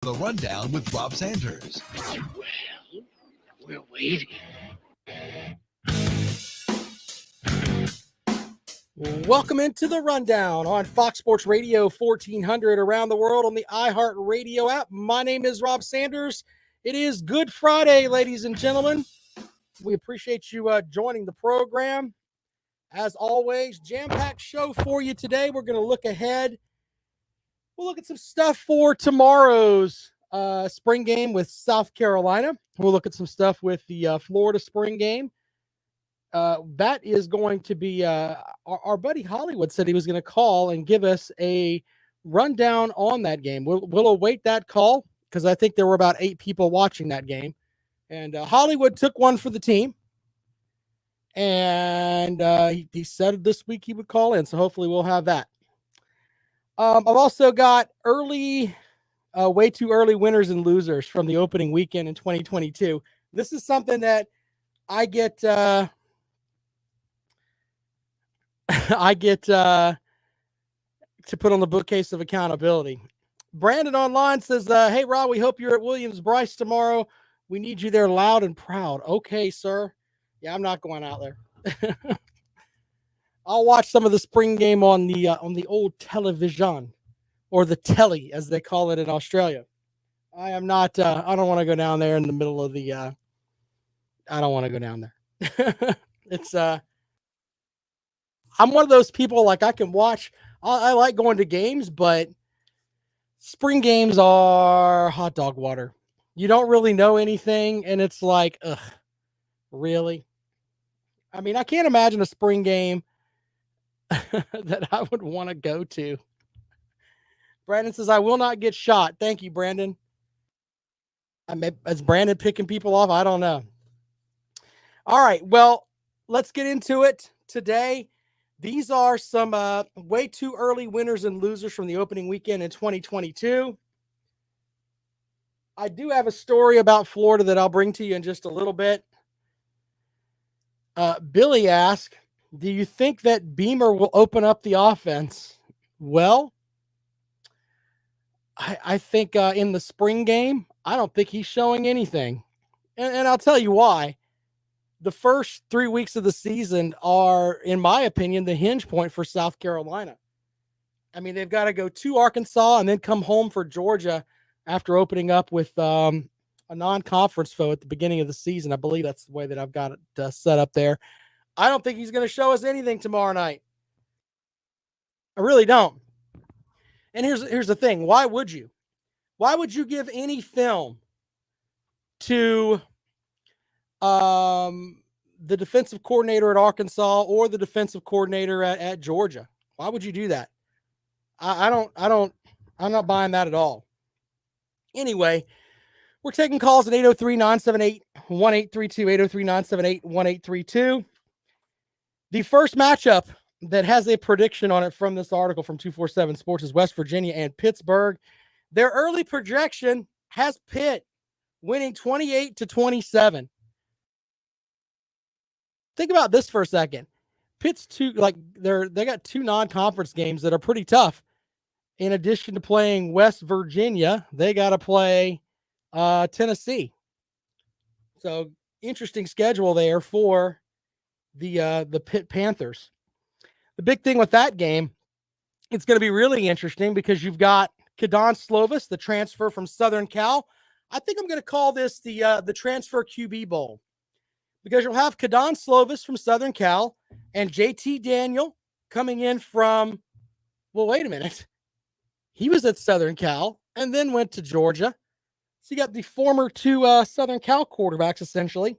The Rundown with Rob Sanders. Well, we're waiting. Welcome into the Rundown on Fox Sports Radio 1400 around the world on the iHeartRadio app. My name is Rob Sanders. It is Good Friday, ladies and gentlemen. We appreciate you joining the program. As always, jam-packed show for you today. We're going to look ahead. We'll look at some stuff for tomorrow's spring game with South Carolina. We'll look at some stuff with the Florida spring game. That is going to be our buddy Hollywood said he was going to call and give us a rundown on that game. We'll await that call because I think there were about 8 people watching that game. And Hollywood took one for the team. And he said this week he would call in. So hopefully we'll have that. I've also got way too early winners and losers from the opening weekend in 2022. This is something that I get to put on the bookcase of accountability. Brandon online says, hey, Rob, we hope you're at Williams-Brice tomorrow. We need you there loud and proud. Okay, sir. Yeah, I'm not going out there. I'll watch some of the spring game on the old television, or the telly, as they call it in Australia. I am not, I don't want to go down there in the middle of the, I don't want to go down there. It's, I'm one of those people, like I can watch, I like going to games, but spring games are hot dog water. You don't really know anything, and it's like, ugh, really? I mean, I can't imagine a spring game that I would want to go to. Brandon says, I will not get shot. Thank you, Brandon. Is Brandon picking people off? I don't know. All right, well, let's get into it today. These are some way too early winners and losers from the opening weekend in 2022. I do have a story about Florida that I'll bring to you in just a little bit. Billy asked, do you think that Beamer will open up the offense? Well, I think in the spring game, I don't think he's showing anything. And I'll tell you why. The first 3 weeks of the season are, in my opinion, the hinge point for South Carolina. I mean, they've got to go to Arkansas and then come home for Georgia after opening up with a non-conference foe at the beginning of the season. I believe that's the way that I've got it set up there. I don't think he's going to show us anything tomorrow night. I really don't. And here's the thing. Why would you? Why would you give any film to the defensive coordinator at Arkansas or the defensive coordinator at Georgia? Why would you do that? I'm not buying that at all. Anyway, we're taking calls at 803-978-1832, 803-978-1832. The first matchup that has a prediction on it from this article from 247 Sports is West Virginia and Pittsburgh. Their early projection has Pitt winning 28-27. Think about this for a second. Pitt's they got 2 non-conference games that are pretty tough. In addition to playing West Virginia, they got to play Tennessee. So interesting schedule there for the Pitt Panthers. The big thing with that game, it's going to be really interesting because you've got Kedon Slovis, the transfer from Southern Cal. I think I'm going to call this the transfer QB Bowl because you'll have Kedon Slovis from Southern Cal and JT Daniel coming in from, well, wait a minute. He was at Southern Cal and then went to Georgia. So you got the former 2 Southern Cal quarterbacks essentially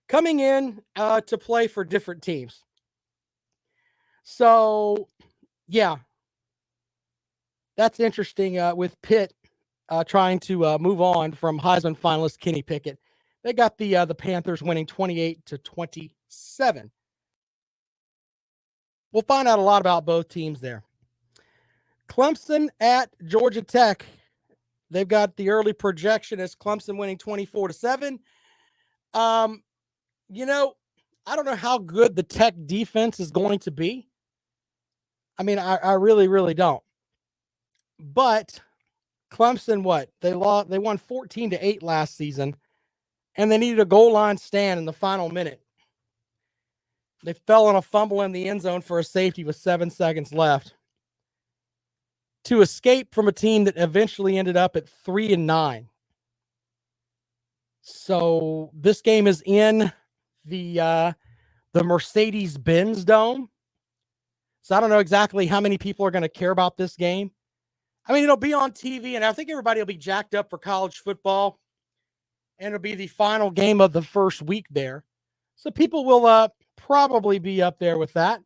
coming in to play for different teams. So, yeah, that's interesting with Pitt trying to move on from Heisman finalist Kenny Pickett. They got the Panthers winning 28-27. We'll find out a lot about both teams there. Clemson at Georgia Tech. They've got the early projection as Clemson winning 24-7. I don't know how good the Tech defense is going to be. I mean, I really, really don't. But Clemson, what? They won 14-8 last season, and they needed a goal line stand in the final minute. They fell on a fumble in the end zone for a safety with 7 seconds left to escape from a team that eventually ended up at 3-9. So this game is in the Mercedes-Benz Dome. So I don't know exactly how many people are going to care about this game. I mean, it'll be on TV, and I think everybody will be jacked up for college football, and it'll be the final game of the first week there. So people will probably be up there with that.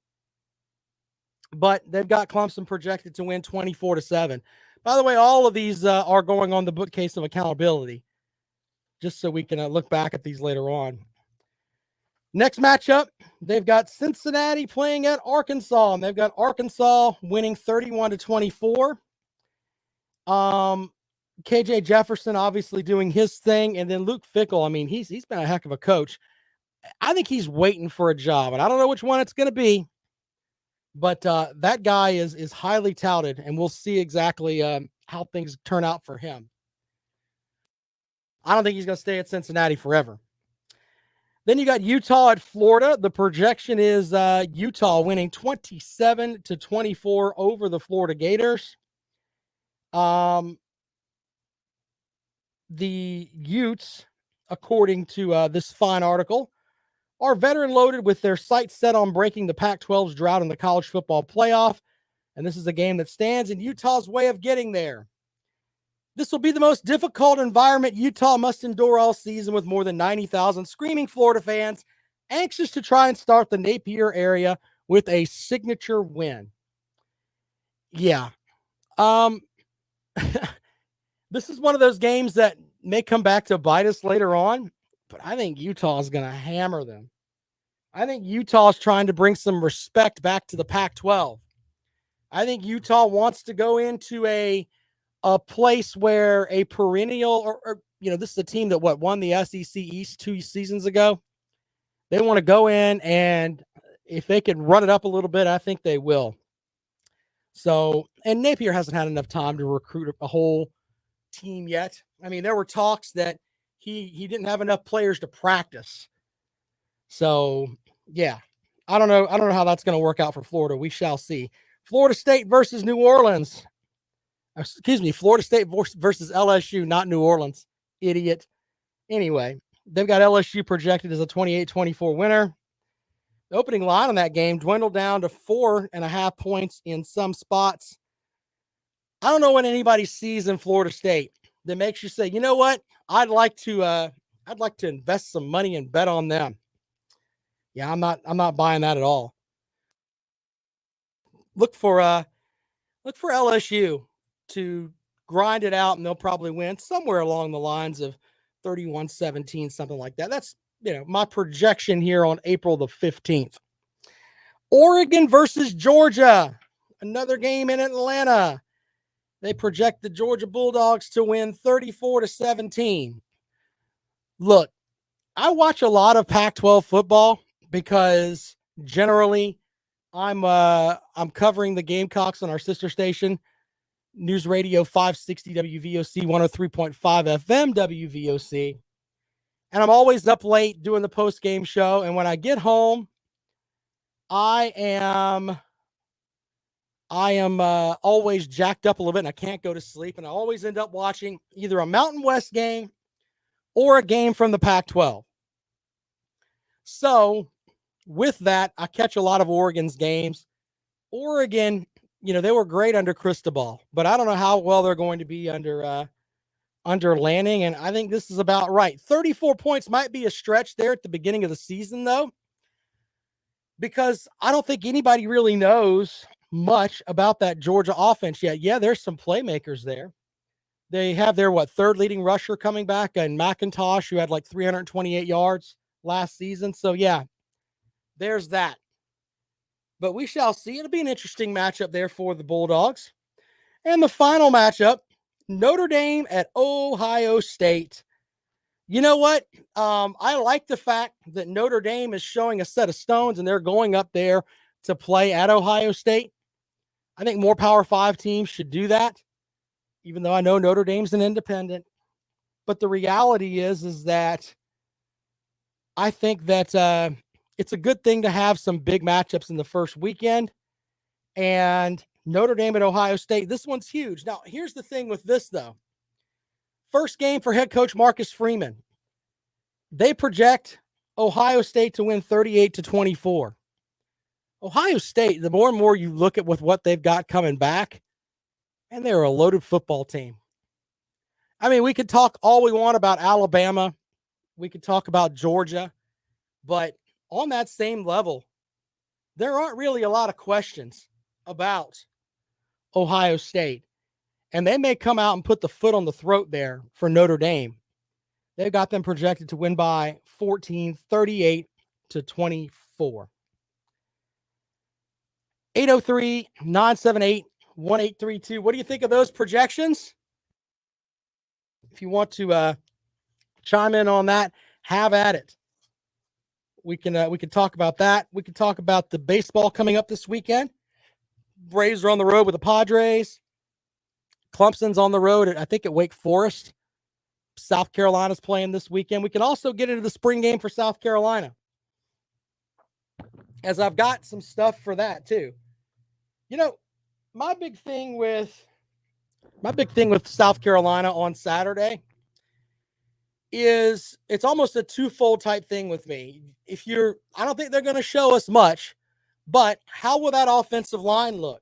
But they've got Clemson projected to win 24-7. By the way, all of these are going on the bookcase of accountability, just so we can look back at these later on. Next matchup, they've got Cincinnati playing at Arkansas, and they've got Arkansas winning 31-24. KJ Jefferson obviously doing his thing, and then Luke Fickell. I mean, he's been a heck of a coach. I think he's waiting for a job, and I don't know which one it's going to be, but that guy is highly touted, and we'll see exactly how things turn out for him. I don't think he's going to stay at Cincinnati forever. Then you got Utah at Florida. The projection is Utah winning 27-24 over the Florida Gators. The Utes, according to this fine article, are veteran loaded with their sights set on breaking the Pac-12's drought in the college football playoff. And this is a game that stands in Utah's way of getting there. This will be the most difficult environment Utah must endure all season, with more than 90,000 screaming Florida fans anxious to try and start the Napier area with a signature win. Yeah. This is one of those games that may come back to bite us later on, but I think Utah is going to hammer them. I think Utah is trying to bring some respect back to the Pac-12. I think Utah wants to go into a place where a perennial, or this is a team that won the SEC East 2 seasons ago. They want to go in, and if they can run it up a little bit, I think they will. So, and Napier hasn't had enough time to recruit a whole team yet. I mean, there were talks that he didn't have enough players to practice. So, yeah, I don't know how that's going to work out for Florida. We shall see. Florida State versus New Orleans. Excuse me, Florida State versus LSU, not New Orleans. Idiot. Anyway, they've got LSU projected as a 28-24 winner. The opening line on that game dwindled down to 4.5 points in some spots. I don't know what anybody sees in Florida State that makes you say, you know what? I'd like to invest some money and bet on them. Yeah, I'm not buying that at all. Look for LSU to grind it out, and they'll probably win somewhere along the lines of 31-17, something like that. That's, my projection here on April the 15th. Oregon versus Georgia, another game in Atlanta. They project the Georgia Bulldogs to win 34-17. Look, I watch a lot of Pac-12 football because generally I'm covering the Gamecocks on our sister station, News Radio 560 WVOC 103.5 FM WVOC. And I'm always up late doing the post-game show. And when I get home, I am always jacked up a little bit, and I can't go to sleep. And I always end up watching either a Mountain West game or a game from the Pac-12. So with that, I catch a lot of Oregon's games. Oregon, they were great under Cristobal, but I don't know how well they're going to be under Lanning, and I think this is about right. 34 points might be a stretch there at the beginning of the season, though, because I don't think anybody really knows much about that Georgia offense yet. Yeah, there's some playmakers there. They have their, third leading rusher coming back, and McIntosh, who had 328 yards last season. So, yeah, there's that. But we shall see. It'll be an interesting matchup there for the Bulldogs. And the final matchup, Notre Dame at Ohio State. You know what? I like the fact that Notre Dame is showing a set of stones, and they're going up there to play at Ohio State. I think more Power 5 teams should do that. even though I know Notre Dame's an independent. But the reality is that I think that it's a good thing to have some big matchups in the first weekend. And Notre Dame at Ohio State, this one's huge. Now, here's the thing with this, though. First game for head coach Marcus Freeman. They project Ohio State to win 38-24. Ohio State, the more and more you look at with what they've got coming back, and they're a loaded football team. I mean, we could talk all we want about Alabama. We could talk about Georgia. But on that same level, there aren't really a lot of questions about Ohio State. And they may come out and put the foot on the throat there for Notre Dame. They've got them projected to win by 14, 38-24. 803-978-1832. What do you think of those projections? If you want to chime in on that, have at it. We can talk about that. We can talk about the baseball coming up this weekend. Braves are on the road with the Padres. Clemson's on the road, I think, at Wake Forest. South Carolina's playing this weekend. We can also get into the spring game for South Carolina, as I've got some stuff for that too. You know, my big thing with South Carolina on Saturday is it's almost a twofold type thing with me. I don't think they're going to show us much, but how will that offensive line look?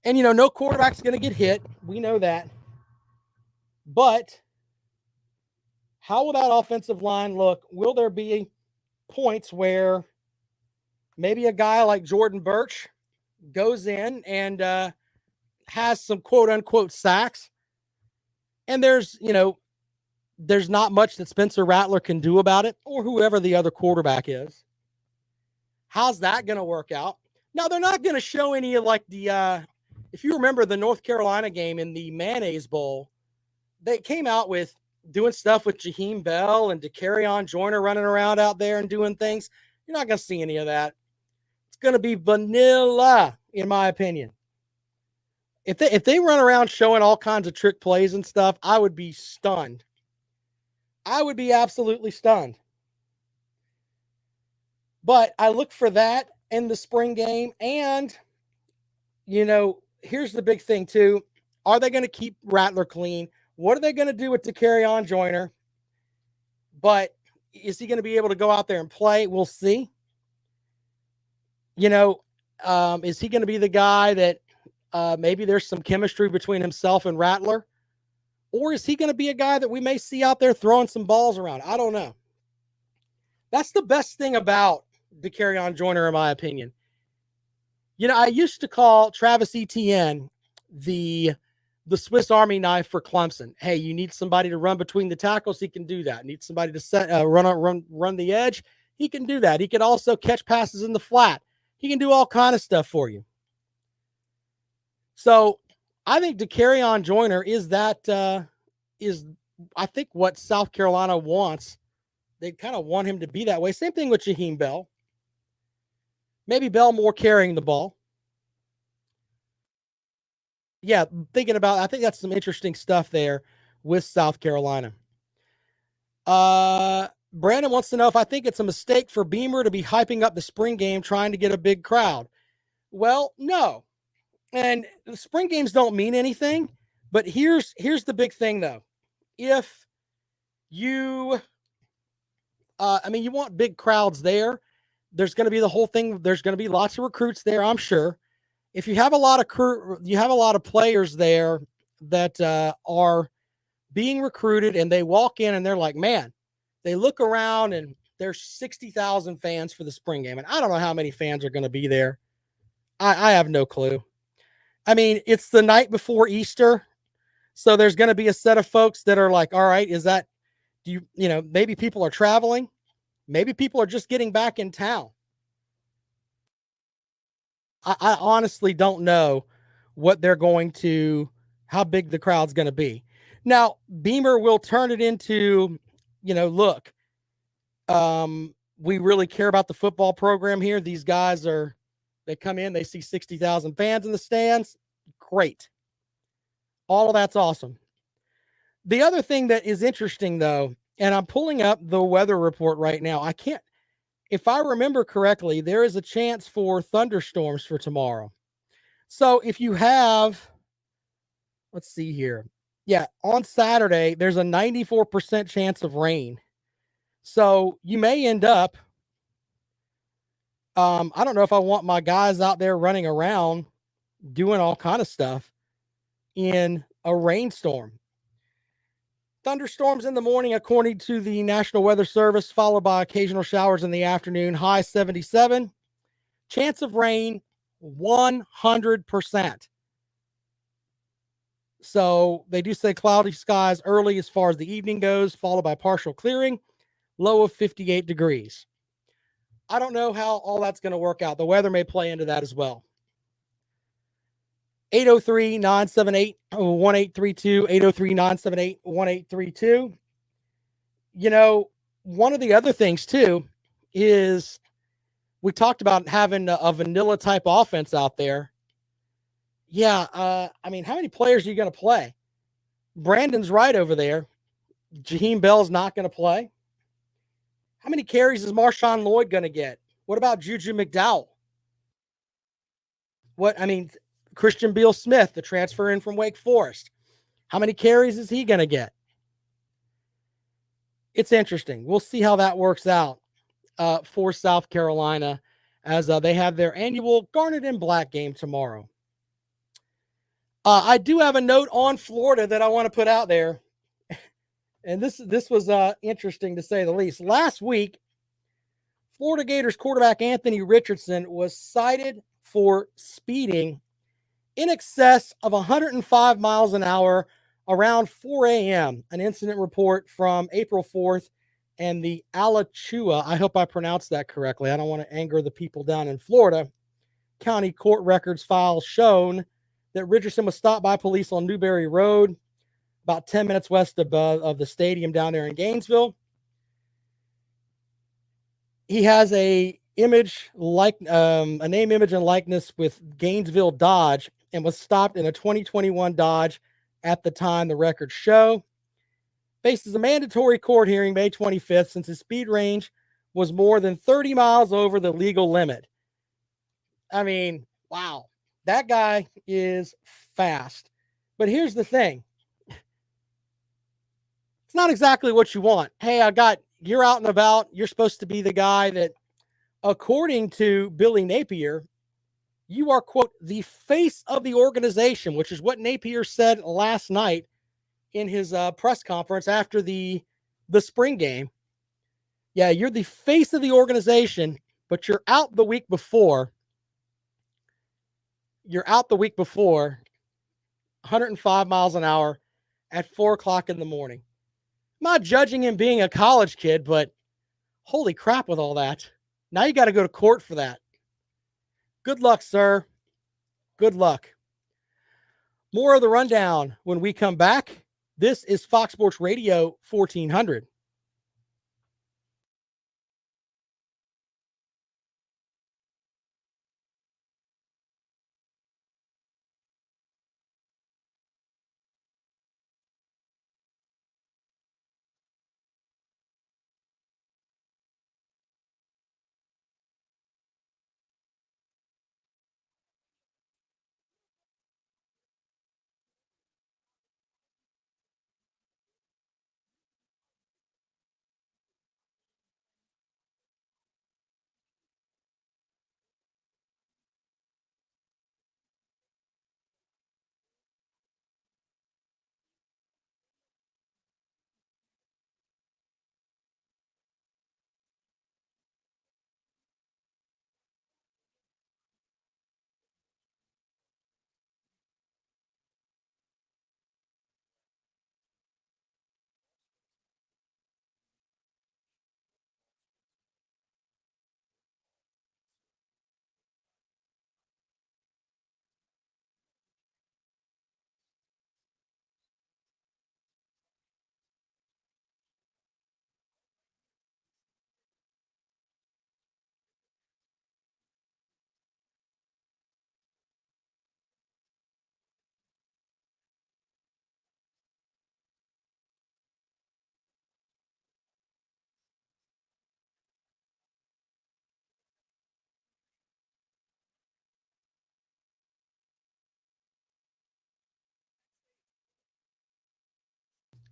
And, no quarterback's going to get hit. We know that. But how will that offensive line look? Will there be points where maybe a guy like Jordan Burch goes in and has some quote-unquote sacks, and there's not much that Spencer Rattler can do about it, or whoever the other quarterback is? How's that going to work out? Now, they're not going to show any of if you remember the North Carolina game in the Mayonnaise Bowl, they came out with doing stuff with Jaheim Bell and DeCarrion Joyner running around out there and doing things. You're not going to see any of that. It's going to be vanilla, in my opinion. If they run around showing all kinds of trick plays and stuff, I would be stunned. I would be absolutely stunned. But I look for that in the spring game. And, here's the big thing, too. Are they going to keep Rattler clean? What are they going to do with DeCarrion Joyner? But is he going to be able to go out there and play? We'll see. Is he going to be the guy that maybe there's some chemistry between himself and Rattler? Or is he going to be a guy that we may see out there throwing some balls around? I don't know. That's the best thing about DeCarrion Joyner, in my opinion. I used to call Travis Etienne the Swiss Army knife for Clemson. Hey, you need somebody to run between the tackles, he can do that. Need somebody to run the edge, he can do that. He can also catch passes in the flat. He can do all kind of stuff for you. So I think DeCarrion Joyner is I think what South Carolina wants. They kind of want him to be that way. Same thing with Jaheim Bell. Maybe Bell more carrying the ball. Yeah, I think that's some interesting stuff there with South Carolina. Brandon wants to know if I think it's a mistake for Beamer to be hyping up the spring game trying to get a big crowd. Well, no. And the spring games don't mean anything, but here's the big thing, though. If you you want big crowds there, there's going to be the whole thing. There's going to be lots of recruits there, I'm sure. If you have a lot of players there that are being recruited and they walk in and they're like, man, they look around and there's 60,000 fans for the spring game. And I don't know how many fans are going to be there. I have no clue. I mean, it's the night before Easter. So there's going to be a set of folks that are like, all right, maybe people are traveling. Maybe people are just getting back in town. I honestly don't know how big the crowd's going to be. Now, Beamer will turn it into, look, we really care about the football program here. These guys they come in, they see 60,000 fans in the stands. Great. All of that's awesome. The other thing that is interesting, though, and I'm pulling up the weather report right now. I can't, if I remember correctly, there is a chance for thunderstorms for tomorrow. So if you have, let's see here. Yeah, on Saturday, there's a 94% chance of rain. So you may end up, I don't know if I want my guys out there running around doing all kind of stuff in a rainstorm. Thunderstorms in the morning, according to the National Weather Service, followed by occasional showers in the afternoon, high 77. Chance of rain, 100%. So they do say cloudy skies early as far as the evening goes, followed by partial clearing, low of 58 degrees. I don't know how all that's going to work out. The weather may play into that as well. 803-978-1832, 803-978-1832. You know, one of the other things too is we talked about having a vanilla type offense out there. Yeah, I mean, how many players are you going to play? Brandon's right over there. Jaheim Bell's not going to play. How many carries is Marshawn Lloyd going to get? What about Juju McDowell? Christian Beal Smith, the transfer in from Wake Forest. How many carries is he going to get? It's interesting. We'll see how that works out for South Carolina as they have their annual Garnet and Black game tomorrow. I do have a note on Florida that I want to put out there. And this was interesting to say the least. Last week, Florida Gators quarterback Anthony Richardson was cited for speeding in excess of 105 miles an hour around 4 a.m. An incident report from April 4th and the Alachua, I hope I pronounced that correctly. I don't want to anger the people down in Florida. County court records file shown that Richardson was stopped by police on Newberry Road, about 10 minutes west of the stadium down there in Gainesville. He has a image like a name, image, and likeness with Gainesville Dodge and was stopped in a 2021 Dodge at the time the records show. Faces a mandatory court hearing May 25th since his speed range was more than 30 miles over the legal limit. I mean, wow, that guy is fast. But here's the thing. It's not exactly what you want. Hey, you're out and about. You're supposed to be the guy that, according to Billy Napier, you are, quote, the face of the organization, which is what Napier said last night in his press conference after the spring game. Yeah, you're the face of the organization, but you're out the week before. 105 miles an hour at 4 o'clock in the morning. I'm not judging him being a college kid, but holy crap with all that. Now you got to go to court for that. Good luck, sir. Good luck. More of the rundown when we come back. This is Fox Sports Radio 1400.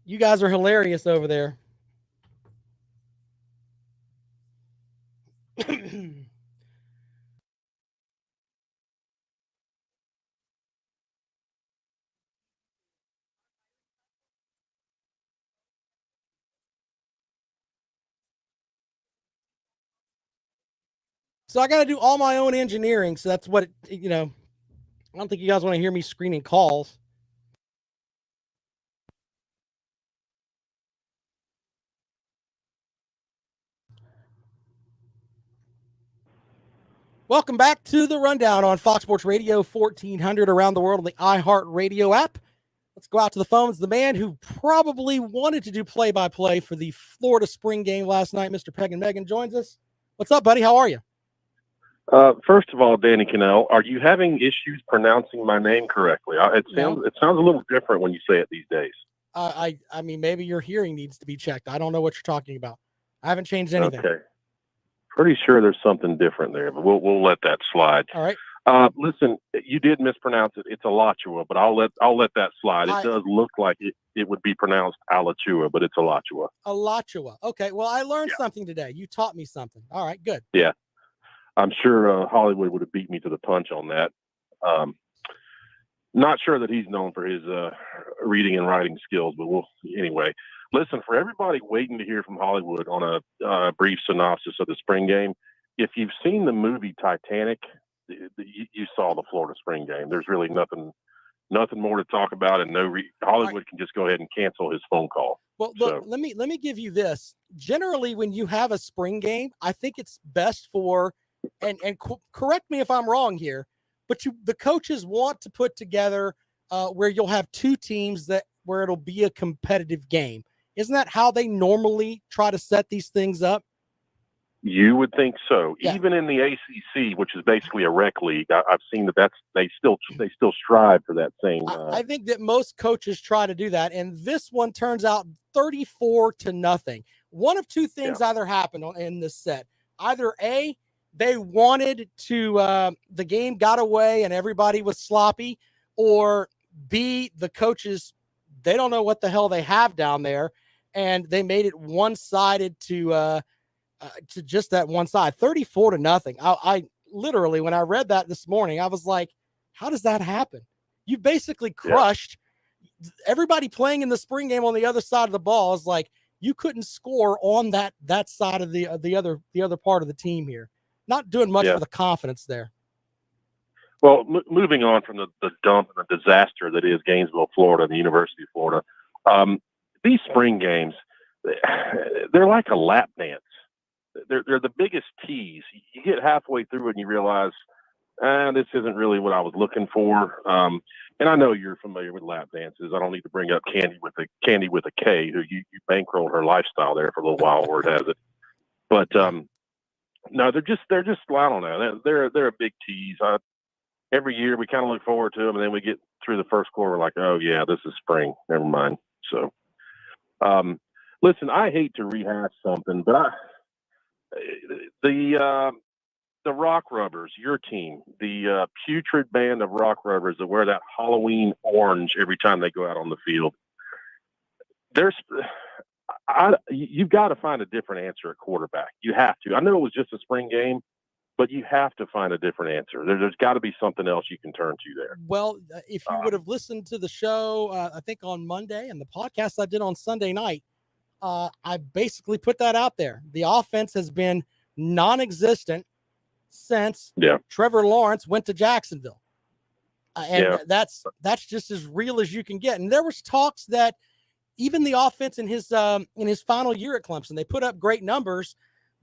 You guys are hilarious over there. So I got to do all my own engineering. So that's what, I don't think you guys want to hear me screening calls. Welcome back to the Rundown on Fox Sports Radio 1400 around the world on the iHeartRadio app. Let's go out to the phones. The man who probably wanted to do play-by-play for the Florida spring game last night, Mr. Peg and Megan, joins us. What's up, buddy? How are you? First of all, Danny Cannell, are you having issues pronouncing my name correctly? It sounds a little different when you say it these days. I mean, maybe your hearing needs to be checked. I don't know what you're talking about. I haven't changed anything. Okay. Pretty sure there's something different there, but we'll let that slide. All right. Listen, you did mispronounce it. It's Alachua, but I'll let that slide. It does look like it would be pronounced Alachua, but it's Alachua. Alachua. Okay. Well, I learned something today. You taught me something. All right. Good. Yeah. I'm sure Hollywood would have beat me to the punch on that. Not sure that he's known for his reading and writing skills, but anyway. Listen, for everybody waiting to hear from Hollywood on a brief synopsis of the spring game, if you've seen the movie Titanic, you saw the Florida spring game. There's really nothing more to talk about, and Hollywood can just go ahead and cancel his phone call. Well, look, let me give you this. Generally, when you have a spring game, I think it's best for and correct me if I'm wrong here, but the coaches want to put together where you'll have two teams where it'll be a competitive game. Isn't that how they normally try to set these things up? You would think so. Yeah. Even in the ACC, which is basically a rec league, I've seen they still strive for that same. I think that most coaches try to do that, and this one turns out 34-0. One of two things either happened in this set. Either A, they wanted to the game got away and everybody was sloppy, or B, the coaches, they don't know what the hell they have down there, and they made it one-sided to just that one side. 34-0. I literally, when I read that this morning, I was like, how does that happen? You basically crushed everybody playing in the spring game on the other side of the ball. Is like you couldn't score on that side of the other part of the team here. Not doing much for the confidence there. Well, moving on from the dump and the disaster that is Gainesville, Florida, and the University of Florida, these spring games, they're like a lap dance. They're the biggest tease. You get halfway through and you realize, this isn't really what I was looking for. And I know you're familiar with lap dances. I don't need to bring up Candy with a K, who you bankrolled her lifestyle there for a little while, word has it. But no, they're just I don't know. They're a big tease. Every year we kind of look forward to them, and then we get through the first quarter, we're like, oh yeah, this is spring. Never mind. So, listen, I hate to rehash something, but the Rock Rubbers, your team, the putrid band of Rock Rubbers that wear that Halloween orange every time they go out on the field. You've got to find a different answer at quarterback. You have to. I know it was just a spring game, but you have to find a different answer. There's got to be something else you can turn to there. Well, if you would have listened to the show, I think on Monday, and the podcast I did on Sunday night, I basically put that out there. The offense has been non-existent since Trevor Lawrence went to Jacksonville. And that's just as real as you can get. And there was talks that even the offense in his final year at Clemson, they put up great numbers,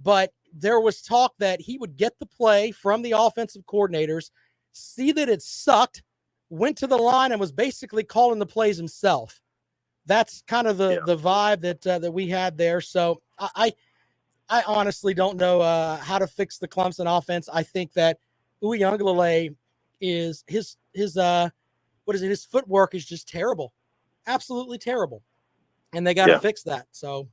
but there was talk that he would get the play from the offensive coordinators, see that it sucked, went to the line and was basically calling the plays himself. That's kind of the vibe that we had there. So I honestly don't know how to fix the Clemson offense. I think that Uiagalelei is his footwork is just terrible, absolutely terrible, and they got to fix that. So,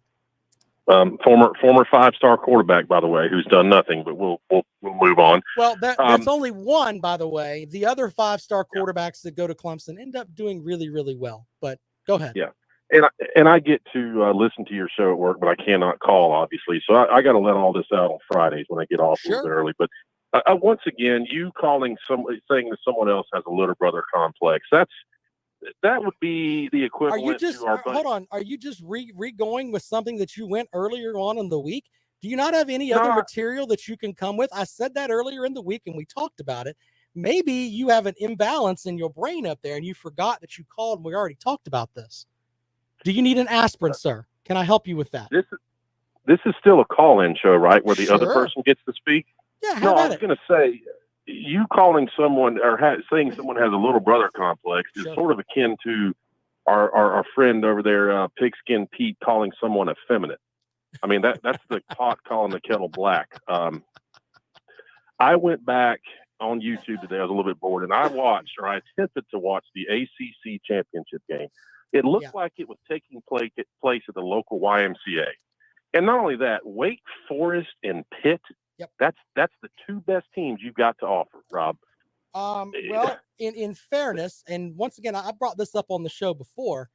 former 5-star quarterback, by the way, who's done nothing, but we'll move on. Well, that's only one, by the way. The other 5-star quarterbacks that go to Clemson end up doing really, really well. But go ahead. Yeah. and I get to listen to your show at work, but I cannot call, obviously. So I got to let all this out on Fridays when I get off a little bit early. But once again, you saying that someone else has a little brother complex, that would be the equivalent Are you just to our hold on? Are you just re-going with something that you went earlier on in the week? Do you not have any other material that you can come with? I said that earlier in the week, and we talked about it. Maybe you have an imbalance in your brain up there, and you forgot that you called. And we already talked about this. Do you need an aspirin, sir? Can I help you with that? This is still a call-in show, right? Where the other person gets to speak? Yeah, no, I was going to say, you calling someone or saying someone has a little brother complex is sort of akin to our friend over there, Pigskin Pete, calling someone effeminate. I mean, that's the pot calling the kettle black. I went back on YouTube today. I was a little bit bored, and I attempted to watch the ACC championship game. It looked like it was taking place at the local YMCA. And not only that, Wake Forest and Pitt, that's the two best teams you've got to offer, Rob. Well, in fairness, and once again, I brought this up on the show before,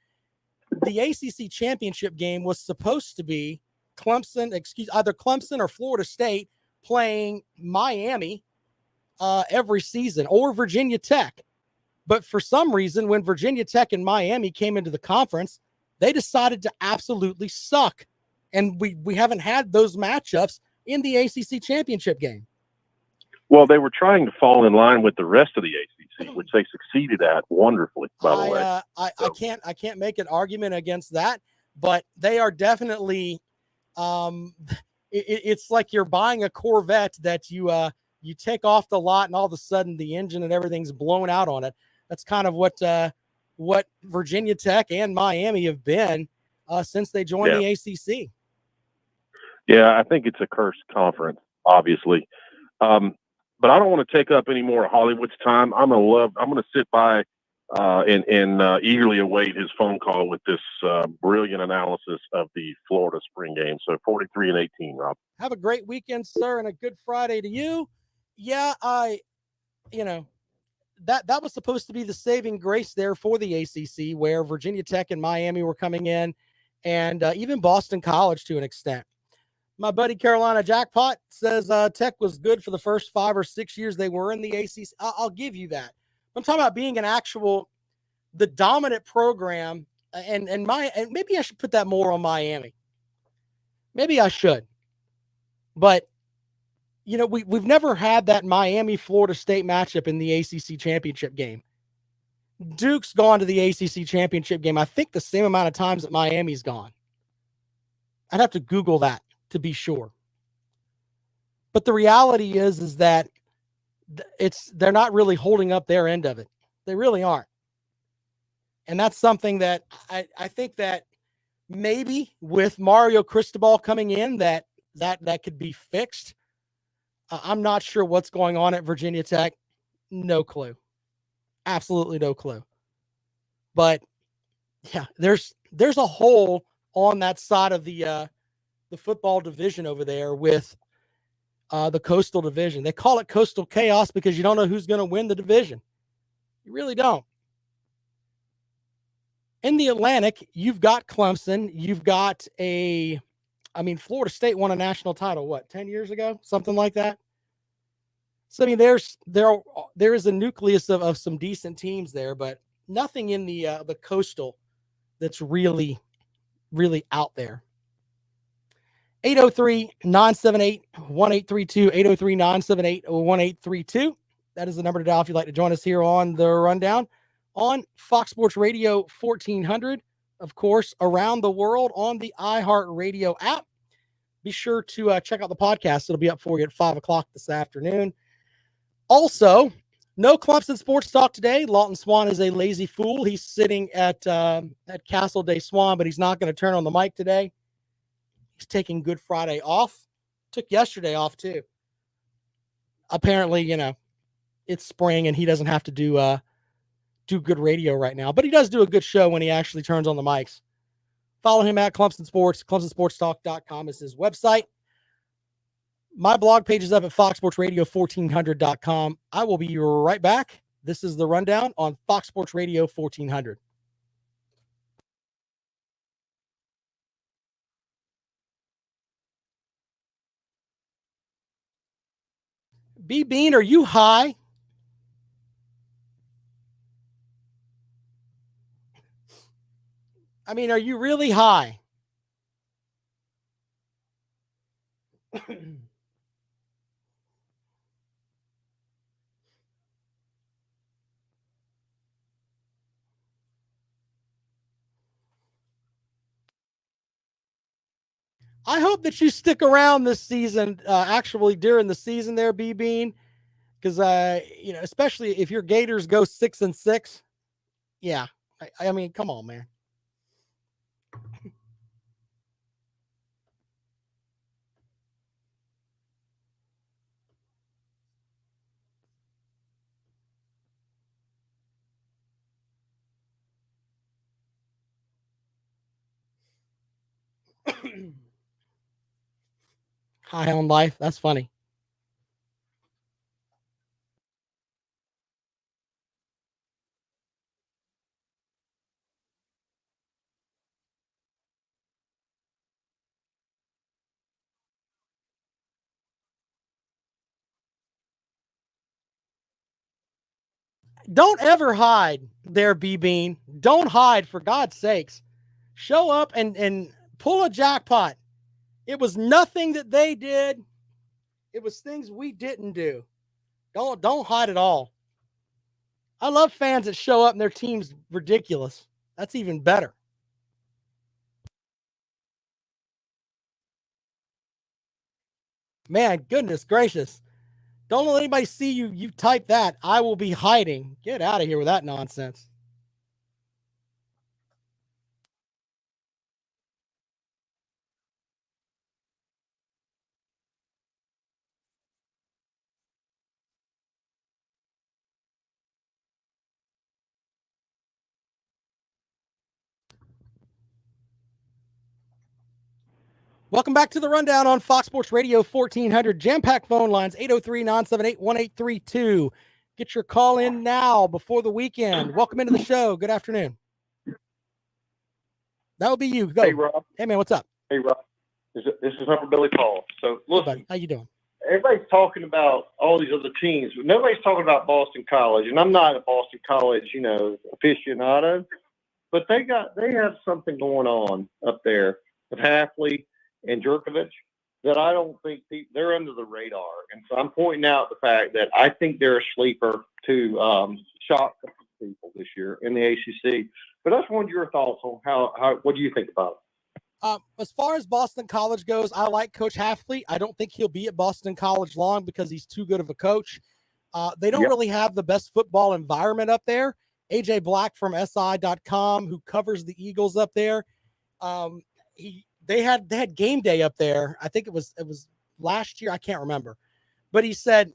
the ACC championship game was supposed to be either Clemson or Florida State playing Miami every season, or Virginia Tech. But for some reason, when Virginia Tech and Miami came into the conference, they decided to absolutely suck. And we haven't had those matchups in the ACC championship game. Well, they were trying to fall in line with the rest of the ACC, which they succeeded at wonderfully, by the way. I can't make an argument against that, but they are definitely it's like you're buying a Corvette that you take off the lot and all of a sudden the engine and everything's blown out on it. That's kind of what Virginia Tech and Miami have been since they joined the ACC. Yeah, I think it's a cursed conference, obviously. But I don't want to take up any more of Hollywood's time. I'm going to sit by and eagerly await his phone call with this brilliant analysis of the Florida spring game. So 43-18, Rob. Have a great weekend, sir, and a good Friday to you. Yeah, that was supposed to be the saving grace there for the ACC, where Virginia Tech and Miami were coming in, and even Boston College to an extent. My buddy Carolina Jackpot says Tech was good for the first 5 or 6 years they were in the ACC. I'll give you that. I'm talking about being the dominant program, and maybe I should put that more on Miami. Maybe I should. But, we've never had that Miami-Florida State matchup in the ACC championship game. Duke's gone to the ACC championship game, I think, the same amount of times that Miami's gone. I'd have to Google that to be sure. But the reality is that they're not really holding up their end of it. They really aren't. And that's something that I think that maybe with Mario Cristobal coming in, that could be fixed. I'm not sure what's going on at Virginia Tech. No clue. Absolutely no clue. But yeah, there's a hole on that side of the football division over there with the Coastal Division. They call it Coastal Chaos because you don't know who's going to win the division. You really don't. In the Atlantic, you've got Clemson. You've got Florida State won a national title, 10 years ago? Something like that. So, there is a nucleus of some decent teams there, but nothing in the Coastal that's really, really out there. 803-978-1832, 803-978-1832. That is the number to dial if you'd like to join us here on the Rundown on Fox Sports Radio 1400. Of course, around the world on the iHeartRadio app. Be sure to check out the podcast. It'll be up for you at 5 o'clock this afternoon. Also, no Clemson sports talk today. Lawton Swan is a lazy fool. He's sitting at Castle Day Swan, but he's not going to turn on the mic today. He's taking Good Friday off. Took yesterday off too. Apparently, it's spring and he doesn't have to do good radio right now, but he does do a good show when he actually turns on the mics. Follow him at Clemson Sports. ClemsonSportsTalk.com is his website. My blog page is up at FoxSportsRadio1400.com. I will be right back. This is the Rundown on Fox Sports Radio 1400. B Bean, are you high? I mean, are you really high? I hope that you stick around this season, actually during the season there, B Bean, because especially if your Gators go 6-6. Yeah, I mean, come on, man. High on life. That's funny. Don't ever hide there, B Bean. Don't hide, for God's sakes. Show up and pull a jackpot. It was nothing that they did. It was things we didn't do. Don't hide at all. I love fans that show up and their team's ridiculous. That's even better. Man, goodness gracious. Don't let anybody see you type that. I will be hiding. Get out of here with that nonsense. Welcome back to the Rundown on Fox Sports Radio 1400. Jam-packed phone lines, 803-978-1832. Get your call in now before the weekend. Welcome into the show. Good afternoon. That would be you. Go. Hey, Rob. Hey, man, what's up? Hey, Rob. This is Humper Billy Paul. So, Hey, listen, buddy. How you doing? everybody's talking about all these other teams, but nobody's talking about Boston College. And I'm not a Boston College, aficionado, but they have something going on up there with Hafley and Jerkovich that I don't think they're under the radar. And so I'm pointing out the fact that I think they're a sleeper to shock people this year in the ACC. But I just wanted your thoughts on how what do you think about it? As far as Boston College goes, I like Coach Hafley. I don't think he'll be at Boston College long because he's too good of a coach. They don't really have the best football environment up there. AJ Black from SI.com, who covers the Eagles up there, they had game day up there. I think it was last year. I can't remember, but he said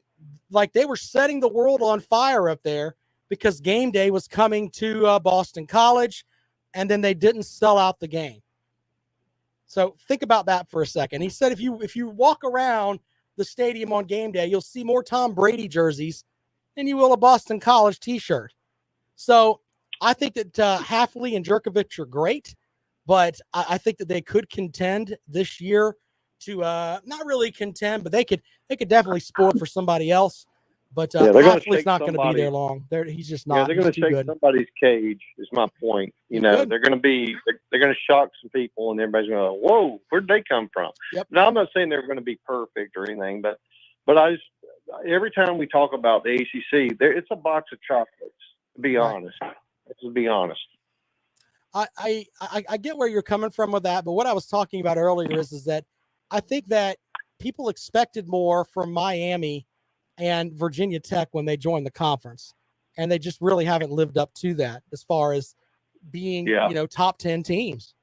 like they were setting the world on fire up there because game day was coming to Boston College, and then they didn't sell out the game. So think about that for a second. He said if you walk around the stadium on game day, you'll see more Tom Brady jerseys than you will a Boston College T-shirt. So I think that Hafley and Jerkovich are great, but I think that they could contend this year to not really contend, but they could definitely spoil for somebody else. But Hafley's not going to be there long. He's just not. Yeah, they're going to shake somebody's cage. Is my point. They're going to shock some people, and everybody's going to go, "Whoa, where'd they come from?" Yep. Now, I'm not saying they're going to be perfect or anything, but I just every time we talk about the ACC, it's a box of chocolates. To be honest, to be honest. I get where you're coming from with that, but what I was talking about earlier is that I think that people expected more from Miami and Virginia Tech when they joined the conference, and they just really haven't lived up to that as far as being top 10 teams.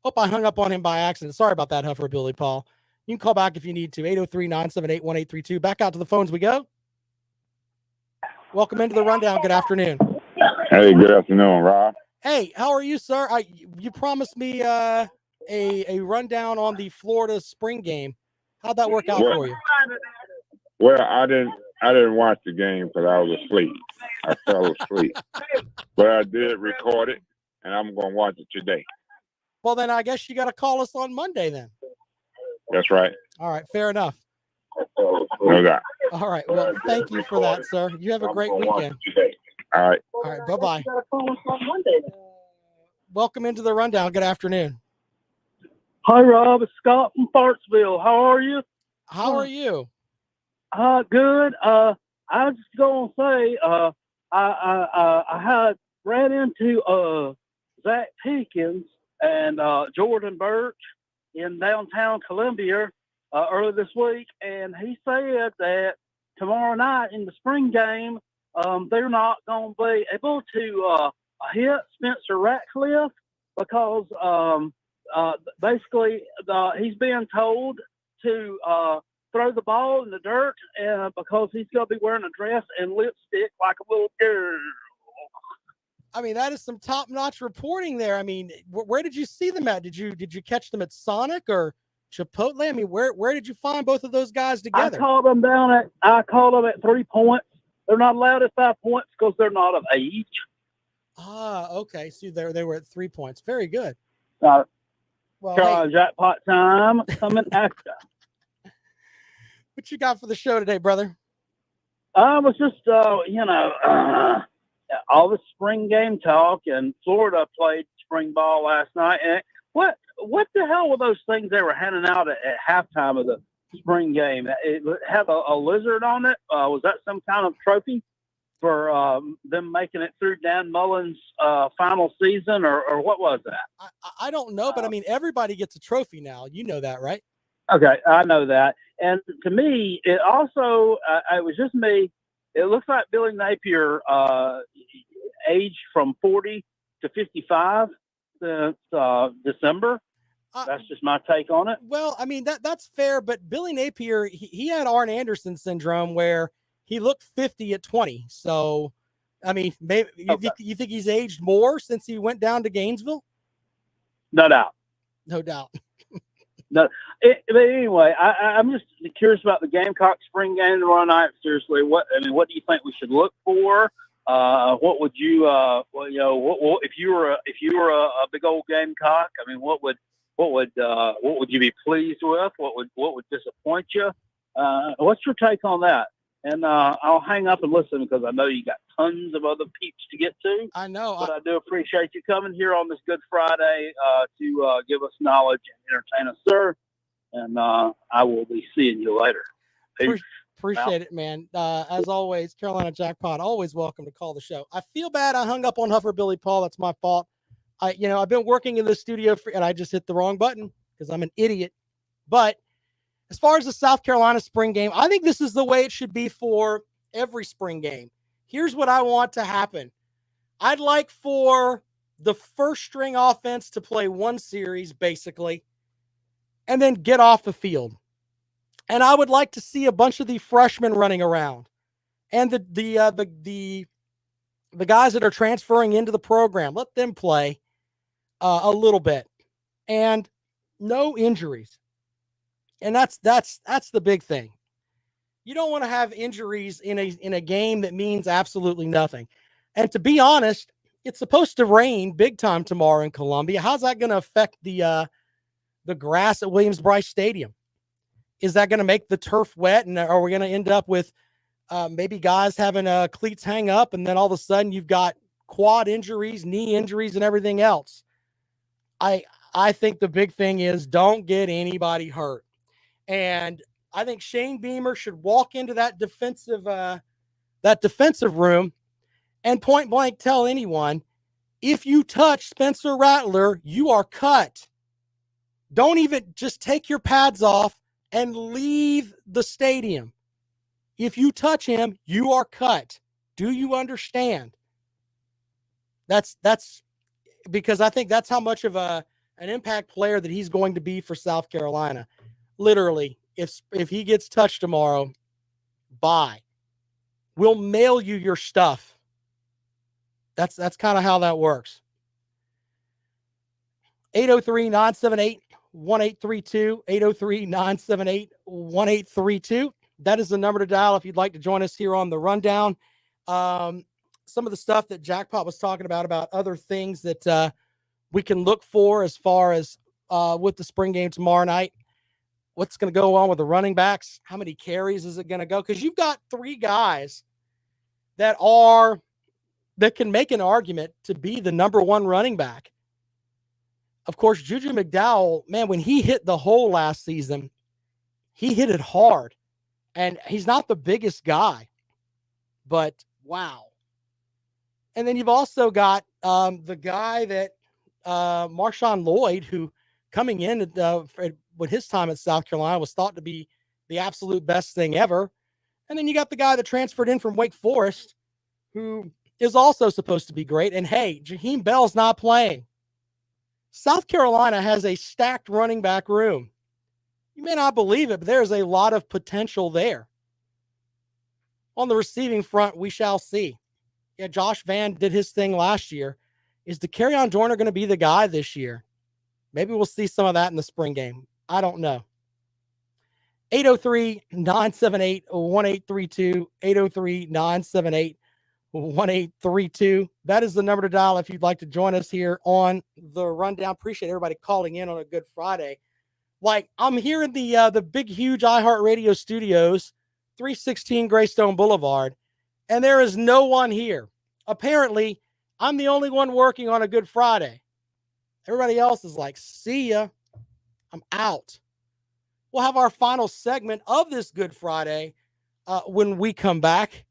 Hope I hung up on him by accident. Sorry about that, Huffer Billy Paul. You can call back if you need to. 803-978-1832. Back out to the phones we go. Welcome into the Rundown. Good afternoon. Hey, good afternoon, Rob. Hey, how are you, sir? You promised me a rundown on the Florida spring game. How'd that work out for you? Well, I didn't watch the game because I was asleep. I fell asleep. But I did record it, and I'm going to watch it today. Well, then I guess you got to call us on Monday then. That's right. All right, fair enough. No doubt. All right, well, thank you for that, sir. You have a great weekend. All right. All right, bye-bye. Welcome into the rundown. Good afternoon. Hi, Rob. It's Scott from Parksville. How are you? How are you? Good. I was just gonna say, I had ran into Zach Pinkins and Jordan Birch in downtown Columbia earlier this week, and he said that tomorrow night in the spring game, they're not going to be able to hit Spencer Ratcliffe because basically he's being told to throw the ball in the dirt because he's going to be wearing a dress and lipstick like a little girl. I mean, that is some top-notch reporting there. I mean, where did you see them at? Did you catch them at Sonic or Chipotle? I mean, where did you find both of those guys together? I called them at 3 points. They're not allowed at 5 points because they're not of age. Ah, okay. So they were at 3 points. Very good. Well, hey, jackpot time coming after. what you got for the show today, brother? I was just, all the spring game talk, and Florida played spring ball last night. And what the hell were those things they were handing out at halftime of the spring game? It had a lizard on it. Was that some kind of trophy for them making it through Dan Mullen's final season, or what was that? I don't know, but I mean, everybody gets a trophy now. You know that, right? Okay, I know that. And to me, it also, it was just me. It looks like Billy Napier aged from 40 to 55 since December. That's just my take on it. Well, I mean, that's fair, but Billy Napier, he had Arn Anderson syndrome where he looked 50 at 20. So, I mean, maybe you think he's aged more since he went down to Gainesville? No doubt. No doubt. No, but anyway, I'm just curious about the Gamecock spring game tomorrow night. Seriously, what do you think we should look for? What would you, if you were a big old Gamecock? I mean, what would you be pleased with? What would disappoint you? What's your take on that? And I'll hang up and listen because I know you got tons of other peeps to get to. I know. But I do appreciate you coming here on this Good Friday to give us knowledge and entertain us, sir. And I will be seeing you later. Peace. Appreciate it, man. As always, Carolina Jackpot, always welcome to call the show. I feel bad I hung up on Huffer Billy Paul. That's my fault. I've been working in the studio and I just hit the wrong button because I'm an idiot. But as far as the South Carolina spring game, I think this is the way it should be for every spring game. Here's what I want to happen. I'd like for the first string offense to play one series, basically, and then get off the field. And I would like to see a bunch of the freshmen running around and the guys that are transferring into the program. Let them play a little bit and no injuries. And that's the big thing. You don't want to have injuries in a game that means absolutely nothing. And to be honest, it's supposed to rain big time tomorrow in Columbia. How's that going to affect the grass at Williams-Brice Stadium? Is that going to make the turf wet? And are we going to end up with maybe guys having cleats hang up, and then all of a sudden you've got quad injuries, knee injuries, and everything else? I think the big thing is don't get anybody hurt. And I think Shane Beamer should walk into that defensive room and point blank tell anyone, if you touch Spencer Rattler, you are cut. Don't even just take your pads off and leave the stadium. If you touch him, you are cut. Do you understand? That's because I think that's how much of an impact player that he's going to be for South Carolina. Literally, if he gets touched tomorrow, bye. We'll mail you your stuff. That's kind of how that works. 803-978-1832, 803-978-1832. That is the number to dial if you'd like to join us here on the rundown. Some of the stuff that Jackpot was talking about other things that we can look for as far as with the spring game tomorrow night. what's going to go on with the running backs? How many carries is it going to go? Because you've got three guys that can make an argument to be the number one running back. Of course, Juju McDowell, man, when he hit the hole last season, he hit it hard. And he's not the biggest guy, but wow. And then you've also got the guy that Marshawn Lloyd, who coming in with his time at South Carolina was thought to be the absolute best thing ever. And then you got the guy that transferred in from Wake Forest, who is also supposed to be great. And hey, Jaheim Bell's not playing. South Carolina has a stacked running back room. You may not believe it, but there's a lot of potential there. On the receiving front, we shall see. Yeah, Josh Vann did his thing last year. Is Dakereon Joyner going to be the guy this year? Maybe we'll see some of that in the spring game. I don't know. 803-978-1832. 803-978-1832. That is the number to dial if you'd like to join us here on the Rundown. Appreciate everybody calling in on a Good Friday. Like, I'm here in the big, huge iHeartRadio studios, 316 Greystone Boulevard, and there is no one here. Apparently, I'm the only one working on a Good Friday. Everybody else is like, see ya. I'm out. We'll have our final segment of this Good Friday when we come back,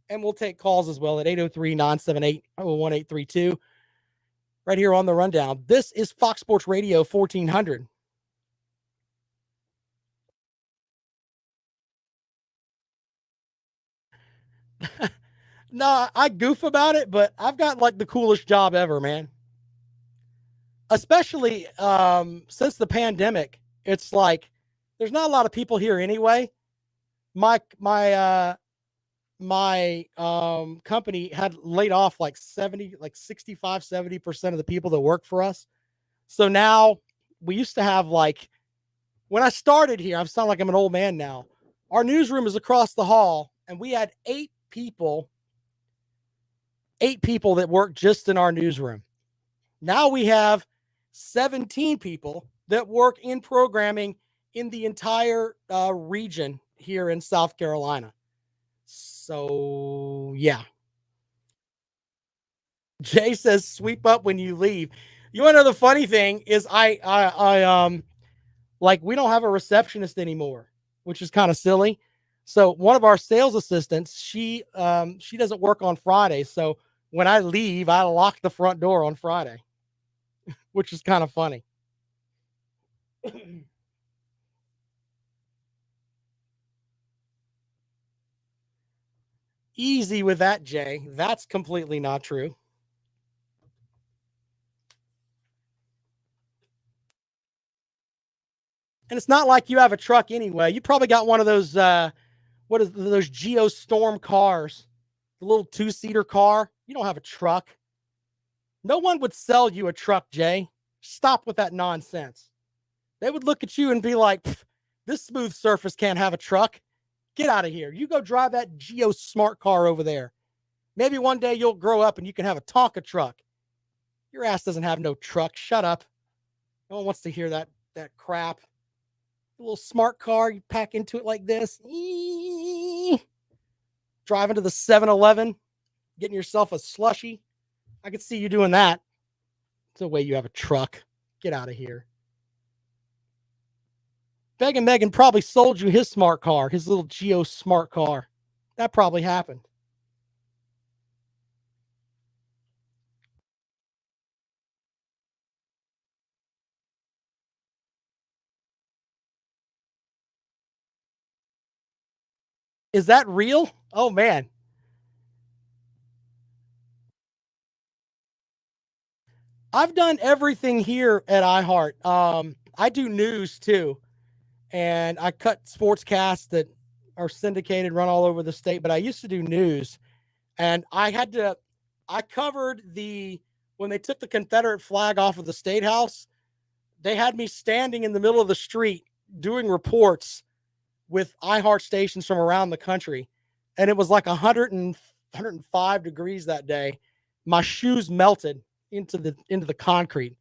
and we'll take calls as well at 803-978-1832 right here on the Rundown. This is Fox Sports Radio 1400. No, I goof about it, but I've got like the coolest job ever, man. Especially since the pandemic, it's like there's not a lot of people here anyway. My company had laid off like 65-70% of the people that work for us. So now we used to have like, when I started here, I sound like I'm an old man now. Our newsroom is across the hall, and we had 8 people that work just in our newsroom. Now we have 17 people that work in programming in the entire region here in South Carolina. So, yeah. Jay says, sweep up when you leave. You want to know the funny thing is I like, we don't have a receptionist anymore, which is kind of silly. So one of our sales assistants, she doesn't work on Fridays. So when I leave, I lock the front door on Friday, which is kind of funny. Easy with that, Jay. That's completely not true. And it's not like you have a truck anyway. You probably got one of those, those Geostorm cars, the little 2-seater car. You don't have a truck. No one would sell you a truck, Jay. Stop with that nonsense. They would look at you and be like, this smooth surface can't have a truck. Get out of here. You go drive that Geo Smart car over there. Maybe one day you'll grow up and you can have a Tonka truck. Your ass doesn't have no truck. Shut up. No one wants to hear that crap. A little smart car, you pack into it like this. Driving to the 7-Eleven, getting yourself a slushie. I could see you doing that. It's the way you have a truck. Get out of here. Beg and Megan probably sold you his smart car, his little Geo smart car. That probably happened. Is that real? Oh, man. I've done everything here at iHeart. I do news too. And I cut sportscasts that are syndicated, run all over the state, but I used to do news. And I covered when they took the Confederate flag off of the State House, they had me standing in the middle of the street doing reports with iHeart stations from around the country. And it was like 105 degrees that day. My shoes melted into the concrete.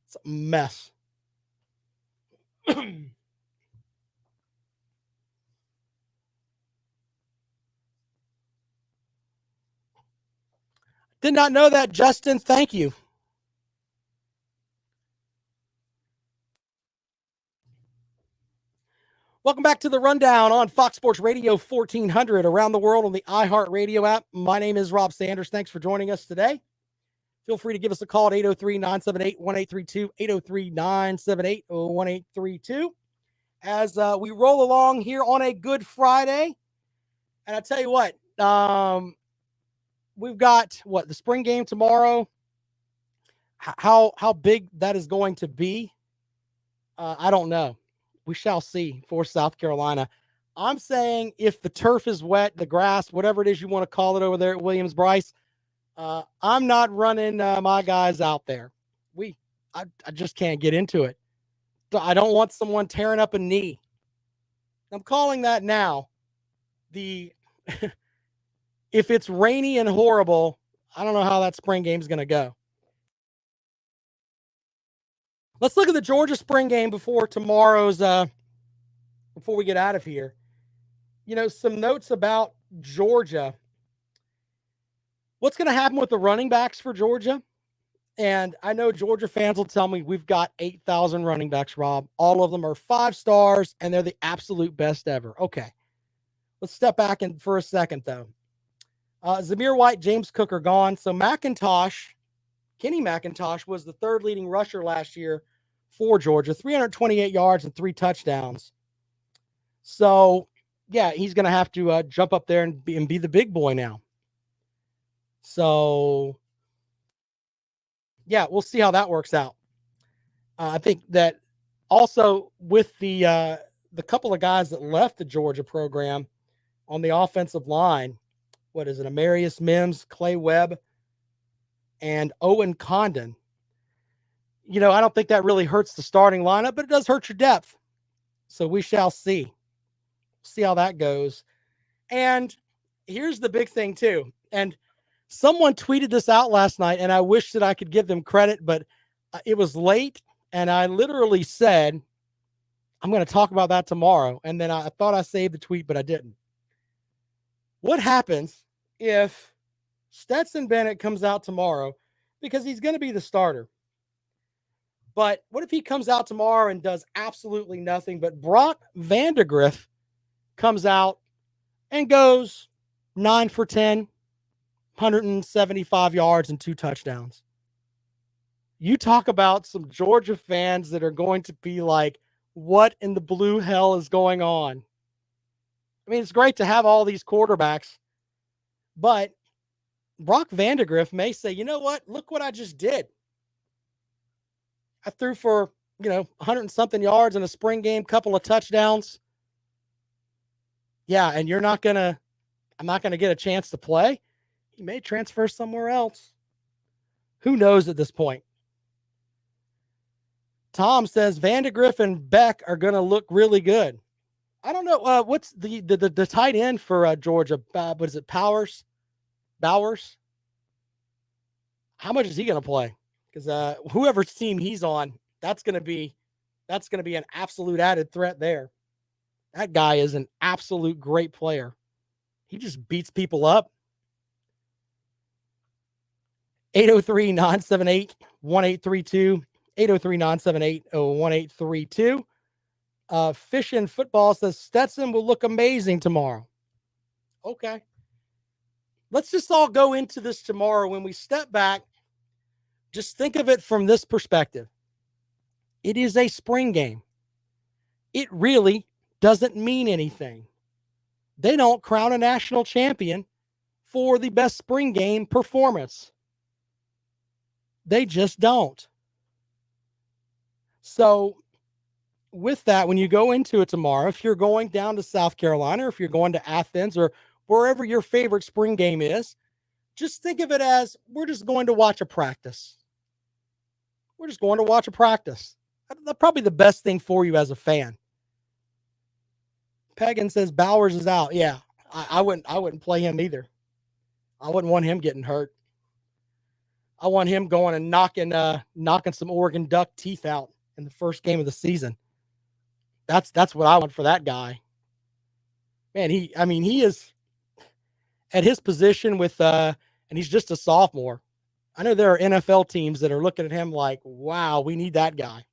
It's a mess. Did not know that, Justin. Thank you. Welcome back to the Rundown on Fox Sports Radio 1400 around the world on the iHeartRadio app. My name is Rob Sanders. Thanks for joining us today. Feel free to give us a call at 803-978-1832, 803-978-1832 as we roll along here on a Good Friday. And I tell you what, we've got, the spring game tomorrow. How big that is going to be, I don't know. We shall see for South Carolina. I'm saying if the turf is wet, the grass, whatever it is you want to call it over there at Williams-Brice, I'm not running my guys out there. I just can't get into it. I don't want someone tearing up a knee. I'm calling that now. If it's rainy and horrible, I don't know how that spring game is going to go. Let's look at the Georgia spring game before tomorrow's, before we get out of here. Some notes about Georgia. What's going to happen with the running backs for Georgia? And I know Georgia fans will tell me we've got 8,000 running backs, Rob. All of them are 5 stars, and they're the absolute best ever. Okay. Let's step back for a second, though. Zamir White, James Cook are gone. So Kenny McIntosh was the 3rd leading rusher last year for Georgia, 328 yards and 3 touchdowns. So, yeah, he's going to have to jump up there and be the big boy now. So, yeah, we'll see how that works out. I think that also with the couple of guys that left the Georgia program on the offensive line, what is it, Amarius Mims, Clay Webb, and Owen Condon. I don't think that really hurts the starting lineup, but it does hurt your depth. So we shall see. See how that goes. And here's the big thing, too. And someone tweeted this out last night, and I wish that I could give them credit, but it was late, and I literally said, I'm going to talk about that tomorrow. And then I thought I saved the tweet, but I didn't. What happens if Stetson Bennett comes out tomorrow, because he's going to be the starter? But what if he comes out tomorrow and does absolutely nothing, but Brock Vandagriff comes out and goes 9 for 10, 175 yards and 2 touchdowns? You talk about some Georgia fans that are going to be like, what in the blue hell is going on? I mean, it's great to have all these quarterbacks, but Brock Vandagriff may say, you know what? Look what I just did. I threw for, 100 and something yards in a spring game, couple of touchdowns. Yeah, and I'm not going to get a chance to play. He may transfer somewhere else. Who knows at this point? Tom says Vandagriff and Beck are going to look really good. I don't know. What's the tight end for Georgia? What is it? Bowers? How much is he going to play? Because whoever's team he's on, that's going to be an absolute added threat there. That guy is an absolute great player. He just beats people up. 803-978-1832. 803-978-1832. Fish and Football says Stetson will look amazing tomorrow. Okay. Let's just all go into this tomorrow. When we step back, just think of it from this perspective. It is a spring game. It really doesn't mean anything. They don't crown a national champion for the best spring game performance. They just don't. So with that, when you go into it tomorrow, if you're going down to South Carolina, or if you're going to Athens, or wherever your favorite spring game is, just think of it as we're just going to watch a practice. We're just going to watch a practice. That's probably the best thing for you as a fan. Pagan says Bowers is out. Yeah, I wouldn't play him either. I wouldn't want him getting hurt. I want him going and knocking some Oregon Duck teeth out in the first game of the season. That's what I want for that guy. Man, he is at his position with and and he's just a sophomore. I know there are NFL teams that are looking at him like, wow, we need that guy.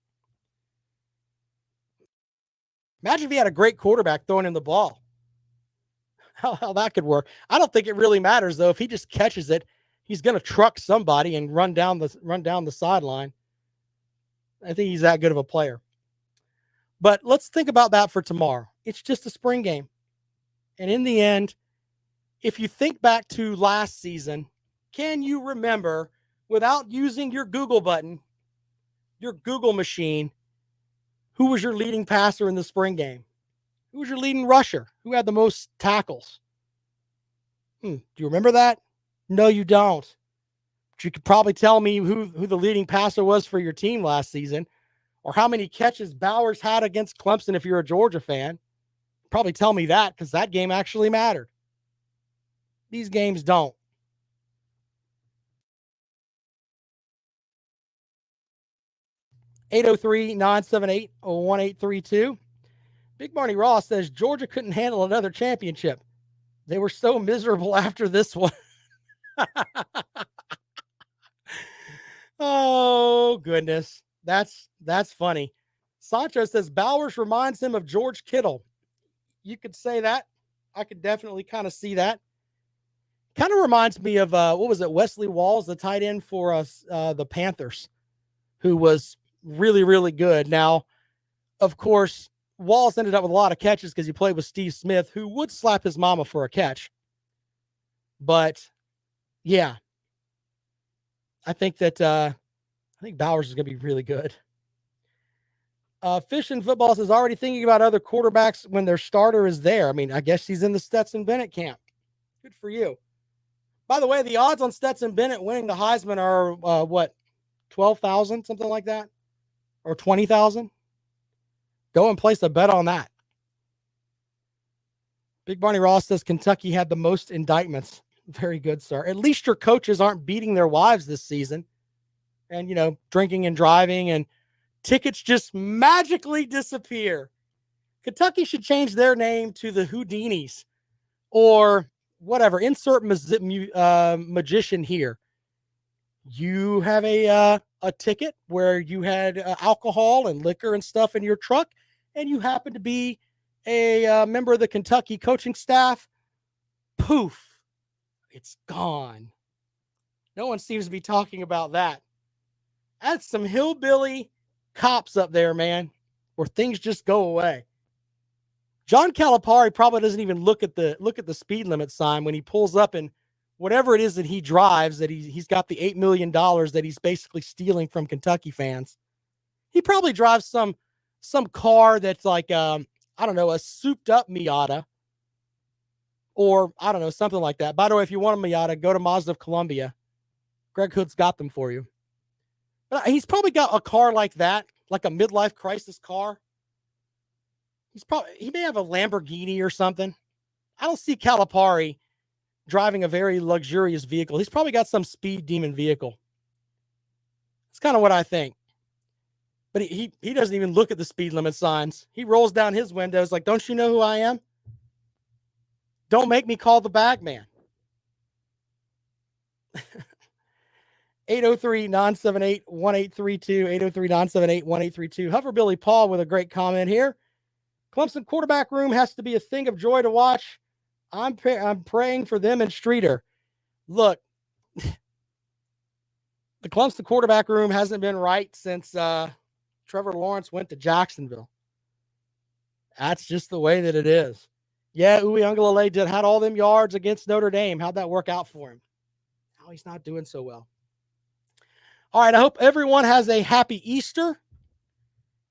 Imagine if he had a great quarterback throwing him the ball. How that could work. I don't think it really matters, though. If he just catches it, he's going to truck somebody and run down the sideline. I think he's that good of a player. But let's think about that for tomorrow. It's just a spring game. And in the end, if you think back to last season, can you remember, without using your Google button, your Google machine, who was your leading passer in the spring game? Who was your leading rusher? Who had the most tackles? Do you remember that? No, you don't. But you could probably tell me who the leading passer was for your team last season, or how many catches Bowers had against Clemson if you're a Georgia fan. Probably tell me that, because that game actually mattered. These games don't. (803-978-1832). Big Barney Ross says Georgia couldn't handle another championship. They were so miserable after this one. Oh, goodness. That's funny. Sancho says Bowers reminds him of George Kittle. You could say that. I could definitely kind of see that. Kind of reminds me of, Wesley Walls, the tight end for us, the Panthers, who was really, really good. Now, of course, Walls ended up with a lot of catches because he played with Steve Smith, who would slap his mama for a catch. But, yeah, I think Bowers is going to be really good. Fish and Football says already thinking about other quarterbacks when their starter is there. I mean, I guess he's in the Stetson Bennett camp. Good for you. By the way, the odds on Stetson Bennett winning the Heisman are 12,000, something like that, or 20,000. Go and place a bet on that. Big Barney Ross says Kentucky had the most indictments. Very good, sir. At least your coaches aren't beating their wives this season and, drinking and driving, and tickets just magically disappear. Kentucky should change their name to the Houdinis or whatever. Insert magician here. You have a ticket where you had alcohol and liquor and stuff in your truck, and you happen to be a member of the Kentucky coaching staff. Poof. It's gone. No one seems to be talking about that. That's some hillbilly cops up there, man, where things just go away. John Calipari probably doesn't even look at the speed limit sign when he pulls up, and whatever it is that he drives, that he's got the $8 million that he's basically stealing from Kentucky fans. He probably drives some car that's like, a souped up Miata, or I don't know, something like that. By the way, if you want a Miata, go to Mazda of Columbia. Greg Hood's got them for you. But he's probably got a car like that, like a midlife crisis car. He may have a Lamborghini or something. I don't see Calipari driving a very luxurious vehicle. He's probably got some speed demon vehicle. That's kind of what I think. But he doesn't even look at the speed limit signs. He rolls down his windows like, don't you know who I am? Don't make me call the bag man. 803-978-1832, 803-978-1832. Hover Billy Paul with a great comment here. Clemson quarterback room has to be a thing of joy to watch. I'm praying for them and Streeter. Look, the Clemson quarterback room hasn't been right since Trevor Lawrence went to Jacksonville. That's just the way that it is. Yeah, Uiagalelei had all them yards against Notre Dame. How'd that work out for him? Now he's not doing so well. All right, I hope everyone has a happy Easter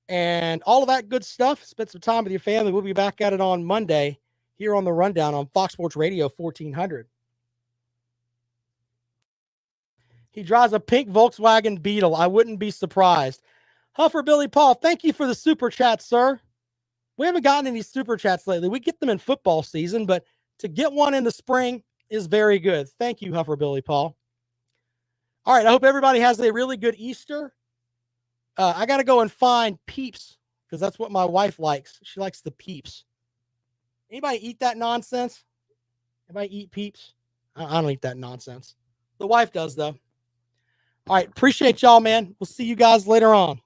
and all of that good stuff. Spend some time with your family. We'll be back at it on Monday here on The Rundown on Fox Sports Radio 1400. He drives a pink Volkswagen Beetle. I wouldn't be surprised. Huffer Billy Paul, thank you for the super chat, sir. We haven't gotten any super chats lately. We get them in football season, but to get one in the spring is very good. Thank you, Huffer Billy Paul. All right, I hope everybody has a really good Easter. I got to go and find Peeps because that's what my wife likes. She likes the Peeps. Anybody eat that nonsense? Anybody eat Peeps? I don't eat that nonsense. The wife does, though. All right. Appreciate y'all, man. We'll see you guys later on.